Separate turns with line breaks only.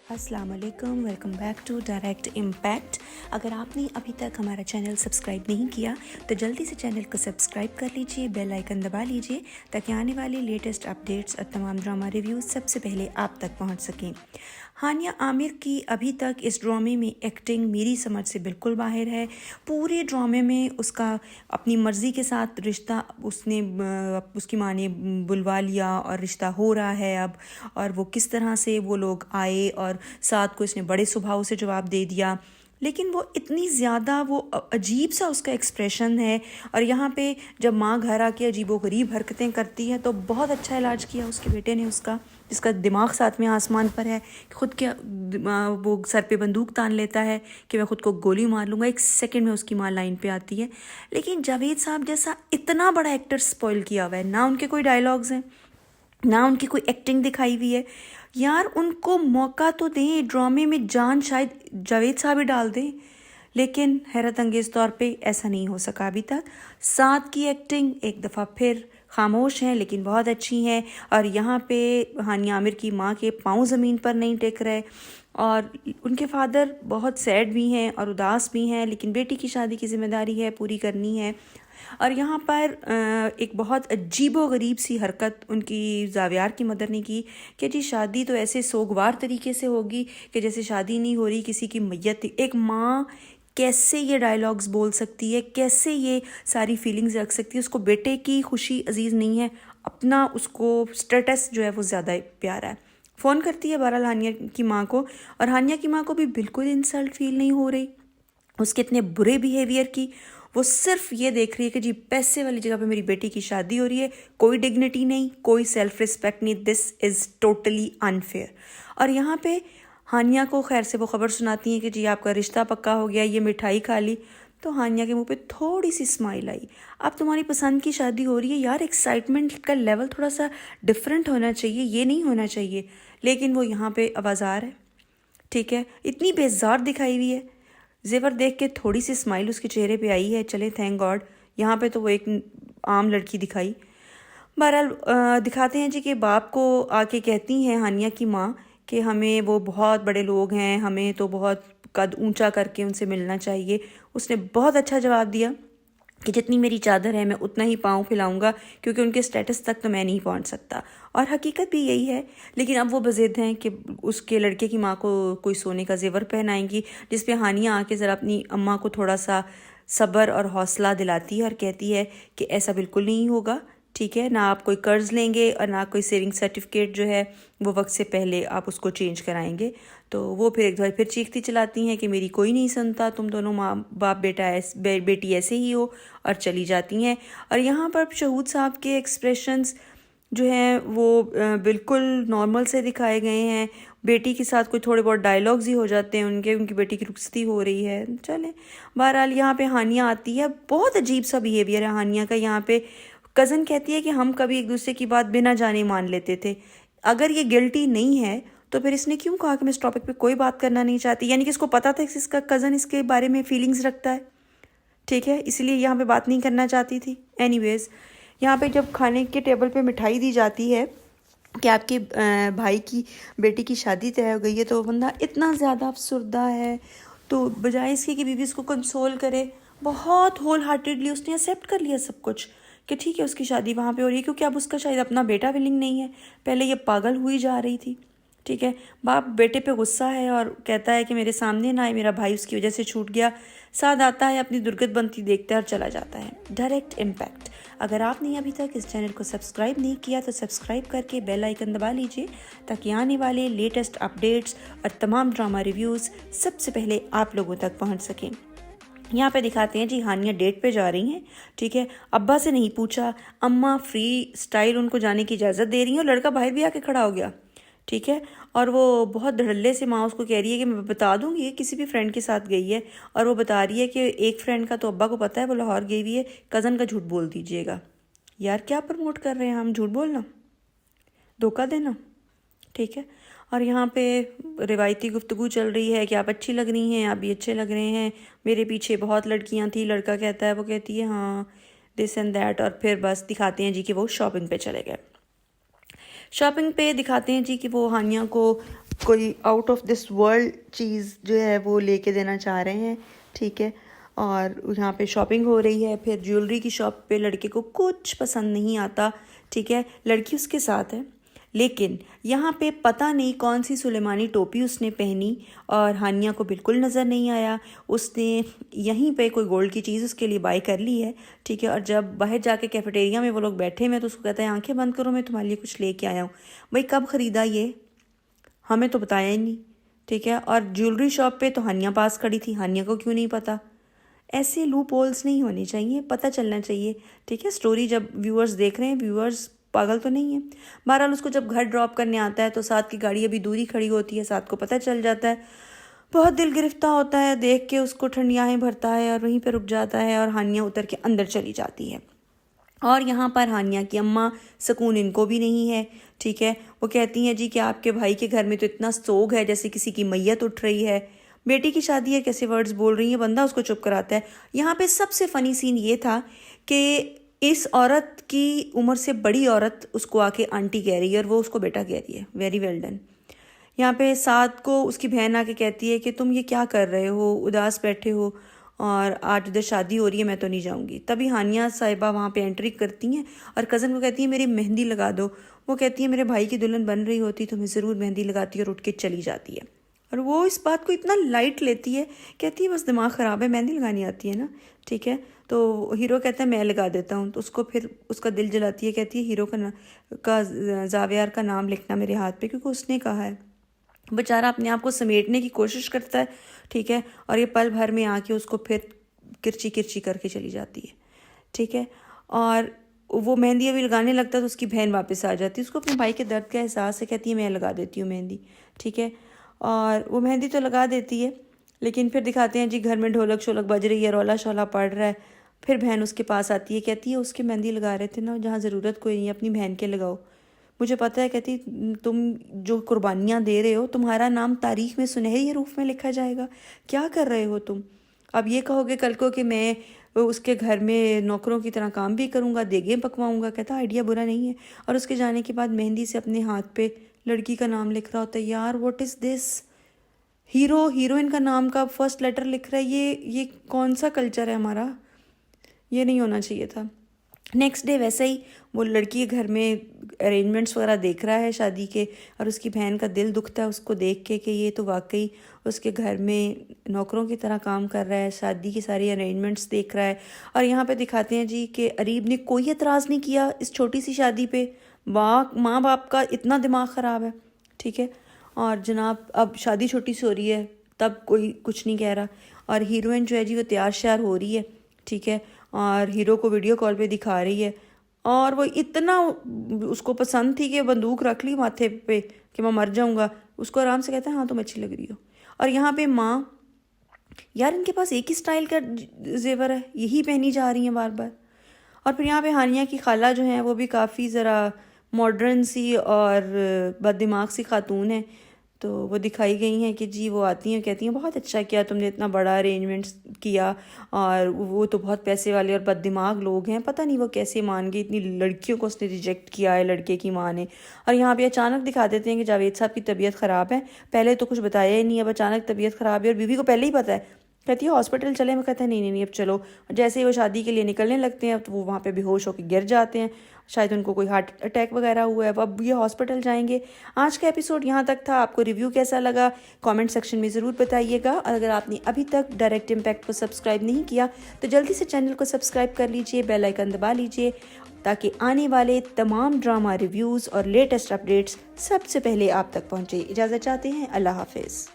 अस्सलाम वालेकुम, welcome back to Direct Impact. अगर आपने अभी तक हमारा चैनल सब्सक्राइब नहीं किया तो जल्दी से चैनल को सब्सक्राइब कर लीजिए, बेल आइकन दबा लीजिए ताकि आने वाली लेटेस्ट अपडेट्स और तमाम ड्रामा रिव्यूज़ सबसे पहले आप तक पहुंच सकें। हानिया आमिर की अभी तक इस ड्रामे में एक्टिंग मेरी समझ से बिल्कुल बाहर है। पूरे ड्रामे में उसका अपनी मर्ज़ी के साथ रिश्ता उसकी माँ ने बुलवा लिया और रिश्ता हो रहा है अब, और वो किस तरह से वो लोग आए और साथ को इसने बड़े स्वभाव से जवाब दे दिया। लेकिन वो इतनी ज़्यादा वो अजीब सा उसका एक्सप्रेशन है। और यहाँ पे जब माँ घर आके अजीबोगरीब हरकतें करती है तो बहुत अच्छा इलाज किया उसके बेटे ने उसका, जिसका दिमाग साथ में आसमान पर है। खुद के वो सर पे बंदूक तान लेता है कि मैं खुद को गोली मार लूँगा। एक सेकंड में उसकी माँ लाइन पे आती है। लेकिन जावेद साहब जैसा इतना बड़ा एक्टर स्पॉइल किया हुआ है, ना उनके कोई डायलॉग्स हैं ना उनकी कोई एक्टिंग दिखाई हुई है। यार उनको मौका तो दें, ड्रामे में जान शायद जावेद साहब ही डाल दें। लेकिन हैरत अंगेज़ तौर पे ऐसा नहीं हो सका अभी तक। साथ की एक्टिंग एक दफ़ा फिर खामोश हैं लेकिन बहुत अच्छी हैं। और यहाँ पे हानिया आमिर की माँ के पाँव ज़मीन पर नहीं टिक रहे और उनके फादर बहुत सैड भी हैं और उदास भी हैं, लेकिन बेटी की शादी की जिम्मेदारी है, पूरी करनी है। और यहाँ पर एक बहुत अजीबो गरीब सी हरकत उनकी जावियार की मदर ने की कि जी शादी तो ऐसे सोगवार तरीके से होगी कि जैसे शादी नहीं हो रही, किसी की मैयत। एक माँ कैसे ये डायलॉग्स बोल सकती है, कैसे ये सारी फीलिंग्स रख सकती है? उसको बेटे की खुशी अजीज़ नहीं है, अपना उसको स्टेटस जो है वो ज़्यादा प्यारा है। फ़ोन करती है बहरहाल हानिया की माँ को, और हानिया की माँ को भी बिल्कुल इंसल्ट फील नहीं हो रही उसके इतने बुरे बिहेवियर की। वो सिर्फ ये देख रही है कि जी पैसे वाली जगह पे मेरी बेटी की शादी हो रही है, कोई डिग्निटी नहीं, कोई सेल्फ रिस्पेक्ट नहीं, दिस इज़ टोटली अनफेयर। और यहाँ पे हानिया को खैर से वो खबर सुनाती हैं कि जी आपका रिश्ता पक्का हो गया, ये मिठाई खा ली। तो हानिया के मुंह पे थोड़ी सी स्माइल आई। अब तुम्हारी पसंद की शादी हो रही है यार, एक्साइटमेंट का लेवल थोड़ा सा डिफरेंट होना चाहिए, ये नहीं होना चाहिए। लेकिन वो यहाँ पे आवाज़ार है, ठीक है, इतनी बेजार दिखाई हुई है। जेवर देख के थोड़ी सी स्माइल उसके चेहरे पे आई है, चले थैंक गॉड। यहाँ पे तो वो एक आम लड़की दिखाई। बहरहाल दिखाते हैं जी कि बाप को आके कहती हैं हानिया की माँ कि हमें वो बहुत बड़े लोग हैं, हमें तो बहुत कद ऊंचा करके उनसे मिलना चाहिए। उसने बहुत अच्छा जवाब दिया कि जितनी मेरी चादर है मैं उतना ही पाँव फैलाऊंगा, क्योंकि उनके स्टेटस तक तो मैं नहीं पहुंच सकता। और हकीकत भी यही है। लेकिन अब वो बज़िद हैं कि उसके लड़के की माँ को कोई सोने का जेवर पहनाएंगी, जिस पे हानिया आके ज़रा अपनी अम्मा को थोड़ा सा सब्र और हौसला दिलाती है और कहती है कि ऐसा बिल्कुल नहीं होगा, ठीक है ना, आप कोई कर्ज़ लेंगे और ना कोई सेविंग सर्टिफिकेट जो है वो वक्त से पहले आप उसको चेंज कराएंगे। तो वो फिर एक बार फिर चीखती चलाती हैं कि मेरी कोई नहीं सुनता, तुम दोनों माँ बाप बेटी ऐसे ही हो, और चली जाती हैं। और यहाँ पर शहूद साहब के एक्सप्रेशंस जो हैं वो बिल्कुल नॉर्मल से दिखाए गए हैं। बेटी के साथ कोई थोड़े बहुत डायलॉग्स ही हो जाते हैं उनकी बेटी की रुखसती हो रही है। चले बहरहाल यहाँ पे हानिया आती है, बहुत अजीब सा बिहेवियर है हानिया का। यहाँ पे कज़न कहती है कि हम कभी एक दूसरे की बात बिना जाने मान लेते थे। अगर ये गिल्टी नहीं है तो फिर इसने क्यों कहा कि मैं इस टॉपिक पे कोई बात करना नहीं चाहती? यानी कि इसको पता था कि इसका कज़न इसके बारे में फीलिंग्स रखता है, ठीक है, इसलिए यहाँ पे बात नहीं करना चाहती थी। एनीवेज यहाँ पे जब खाने के टेबल पे मिठाई दी जाती है कि आपके भाई की बेटी की शादी तय हो गई है, तो बंदा इतना ज़्यादा अफसरदा है, तो बजाय इसके कि बीवी इसको कंसोल करे, बहुत होल हार्टेडली उसने एक्सेप्ट कर लिया सब कुछ कि ठीक है उसकी शादी वहाँ पे हो रही है, क्योंकि अब उसका शायद अपना बेटा विलिंग नहीं है। पहले ये पागल हुई जा रही थी, ठीक है। बाप बेटे पे गुस्सा है और कहता है कि मेरे सामने ना आए, मेरा भाई उसकी वजह से छूट गया। साथ आता है, अपनी दुर्गत बनती देखता है और चला जाता है। Direct Impact. अगर आपने अभी तक इस चैनल को सब्सक्राइब नहीं किया तो सब्सक्राइब करके बेल आइकन दबा लीजिए ताकि आने वाले लेटेस्ट अपडेट्स और तमाम ड्रामा रिव्यूज़ सबसे पहले आप लोगों तक पहुंच सकें। यहाँ पे दिखाते हैं जी हानिया डेट पे जा रही हैं, ठीक है। अब्बा से नहीं पूछा, अम्मा फ्री स्टाइल उनको जाने की इजाज़त दे रही हैं और लड़का बाहर भी आके खड़ा हो गया, ठीक है। और वो बहुत धड़ल्ले से माँ उसको कह रही है कि मैं बता दूंगी ये किसी भी फ्रेंड के साथ गई है, और वो बता रही है कि एक फ्रेंड का तो अब्बा को पता है वो लाहौर गई हुई है, कज़न का झूठ बोल दीजिएगा। यार क्या प्रमोट कर रहे हैं हम? झूठ बोलना, धोखा देना, ठीक है। और यहाँ पे रिवायती गुफ्तगू चल रही है कि आप अच्छी लग रही हैं, आप भी अच्छे लग रहे हैं, मेरे पीछे बहुत लड़कियाँ थी, लड़का कहता है, वो कहती है हाँ, दिस एंड दैट। और फिर बस दिखाते हैं जी कि वो शॉपिंग पे चले गए। शॉपिंग पे दिखाते हैं जी कि वो हानिया को कोई आउट ऑफ दिस वर्ल्ड चीज़ जो है वो लेके देना चाह रहे हैं, ठीक है। और यहाँ पे शॉपिंग हो रही है। फिर ज्वेलरी की शॉप पे लड़के को कुछ पसंद नहीं आता, ठीक है। लड़की उसके साथ है, लेकिन यहाँ पे पता नहीं कौन सी सुलेमानी टोपी उसने पहनी और हानिया को बिल्कुल नज़र नहीं आया। उसने यहीं पे कोई गोल्ड की चीज़ उसके लिए बाय कर ली है, ठीक है। और जब बाहर जाके कैफेटेरिया में वो लोग बैठे हैं तो उसको कहता है आंखें बंद करो, मैं तुम्हारे लिए कुछ लेके आया हूँ। भाई कब ख़रीदा ये, हमें तो बताया ही नहीं, ठीक है। और ज्वेलरी शॉप पे तो हानिया पास खड़ी थी, हानिया को क्यों नहीं पता। ऐसे लूप होल्स नहीं होने चाहिए, पता चलना चाहिए, ठीक है। स्टोरी जब व्यूअर्स देख रहे हैं, व्यूअर्स पागल तो नहीं है। बहरहाल उसको जब घर ड्रॉप करने आता है तो साथ की गाड़ी अभी दूरी खड़ी होती है, साथ को पता चल जाता है। बहुत दिल गिरफ्तार होता है, देख के उसको ठंडियाहें भरता है और वहीं पर रुक जाता है और हानिया उतर के अंदर चली जाती है। और यहाँ पर हानिया की अम्मा, सुकून इनको भी नहीं है, ठीक है। वो कहती हैं जी कि आपके भाई के घर में तो इतना सोग है जैसे किसी की मैयत उठ रही है, बेटी की शादी है, कैसे वर्ड्स बोल रही है। बंदा उसको चुप कराता है। यहाँ पे सबसे फ़नी सीन ये था कि इस औरत की उम्र से बड़ी औरत उसको आके आंटी कह रही है और वो उसको बेटा कह रही है। Very well done. यहाँ पे साथ को उसकी बहन आके कहती है कि तुम ये क्या कर रहे हो, उदास बैठे हो और आज उधर शादी हो रही है, मैं तो नहीं जाऊँगी। तभी हानिया साहिबा वहाँ पे एंट्री करती हैं और कज़न को कहती है मेरी मेहंदी लगा दो। वो कहती है मेरे भाई की दुल्हन बन रही होती तो मैं ज़रूर मेहंदी लगाती और उठ के चली जाती है। और वो इस बात को इतना लाइट लेती है, कहती है बस दिमाग ख़राब है, मेहंदी लगानी आती है ना, ठीक है। तो हीरो कहता है मैं लगा देता हूँ, तो उसको फिर उसका दिल जलाती है, कहती है हीरो का जावियार का नाम लिखना मेरे हाथ पे, क्योंकि उसने कहा है। बेचारा अपने आप को समेटने की कोशिश करता है, ठीक है। और ये पल भर में आके उसको फिर किरची किरची करके चली जाती है, ठीक है। और वो मेहंदी अभी लगाने लगता है तो उसकी बहन वापस आ जाती है। उसको अपने भाई के दर्द का एहसास है, कहती है मैं लगा देती हूँ मेहंदी, ठीक है। और वो मेहंदी तो लगा देती है, लेकिन फिर दिखाते हैं जी घर में ढोलक शोलक बज रही है, रौला शौला पड़ रहा है। फिर बहन उसके पास आती है, कहती है उसके मेहंदी लगा रहे थे ना, जहाँ ज़रूरत कोई नहीं है अपनी बहन के लगाओ। मुझे पता है, कहती तुम जो कुर्बानियाँ दे रहे हो तुम्हारा नाम तारीख में सुनहरी रूप में लिखा जाएगा। क्या कर रहे हो तुम। अब ये कहोगे कल को कि मैं उसके घर में नौकरों की तरह काम भी करूँगा, देगें पकवाऊँगा। कहता आइडिया बुरा नहीं है। और उसके जाने के बाद मेहंदी से अपने हाथ पे लड़की का नाम लिख रहा होता है। यार what is this. Hero heroine का नाम का फर्स्ट लेटर लिख रहा है। ये कौन सा कल्चर है हमारा, ये नहीं होना चाहिए था। नेक्स्ट डे वैसे ही वो लड़की के घर में अरेंजमेंट्स वगैरह देख रहा है शादी के, और उसकी बहन का दिल दुखता है उसको देख के कि ये तो वाकई उसके घर में नौकरों की तरह काम कर रहा है, शादी की सारी अरेंजमेंट्स देख रहा है। और यहाँ पे दिखाते हैं जी कि अरीब ने कोई एतराज़ नहीं किया इस छोटी सी शादी पे। माँ बाप का इतना दिमाग ख़राब है, ठीक है। और जनाब अब शादी छोटी सी हो रही है तब कोई कुछ नहीं कह रहा। और हीरोइन जो है जी वो तैयार श्यार हो रही है, ठीक है। और हीरो को वीडियो कॉल पे दिखा रही है और वो इतना उसको पसंद थी कि बंदूक रख ली माथे पे कि मैं मर जाऊंगा। उसको आराम से कहता है हाँ तुम अच्छी लग रही हो। और यहाँ पे माँ, यार इनके पास एक ही स्टाइल का जेवर है, यही पहनी जा रही हैं बार बार। और फिर यहाँ पे हानिया की खाला जो हैं वो भी काफ़ी ज़रा मॉडर्न सी और बददिमाग सी खातून है। तो वो दिखाई गई हैं कि जी वो आती हैं, कहती हैं बहुत अच्छा किया तुमने, इतना बड़ा अरेंजमेंट किया। और वो तो बहुत पैसे वाले और बददिमाग लोग हैं, पता नहीं वो कैसे मान गई, इतनी लड़कियों को उसने रिजेक्ट किया है लड़के की माँ ने। और यहाँ पे अचानक दिखा देते हैं कि जावेद साहब की तबीयत ख़राब है। पहले तो कुछ बताया ही नहीं, अब अचानक तबीयत ख़राब है और बीवी को पहले ही पता है। कहती है हॉस्पिटल चले, मैं कहता है नहीं अब चलो। जैसे ही वो शादी के लिए निकलने लगते हैं तो वो वहाँ पे बेहोश होकर गिर जाते हैं, शायद उनको कोई हार्ट अटैक वगैरह हुआ है। अब ये हॉस्पिटल जाएंगे। आज का एपिसोड यहाँ तक था। आपको रिव्यू कैसा लगा कमेंट सेक्शन में ज़रूर बताइएगा। अगर आपने अभी तक डायरेक्ट इम्पैक्ट को सब्सक्राइब नहीं किया तो जल्दी से चैनल को सब्सक्राइब कर लीजिए, बेल आइकन दबा लीजिए ताकि आने वाले तमाम ड्रामा रिव्यूज़ और लेटेस्ट अपडेट्स सबसे पहले आप तक पहुँचे। इजाज़त चाहते हैं, अल्लाह हाफिज़।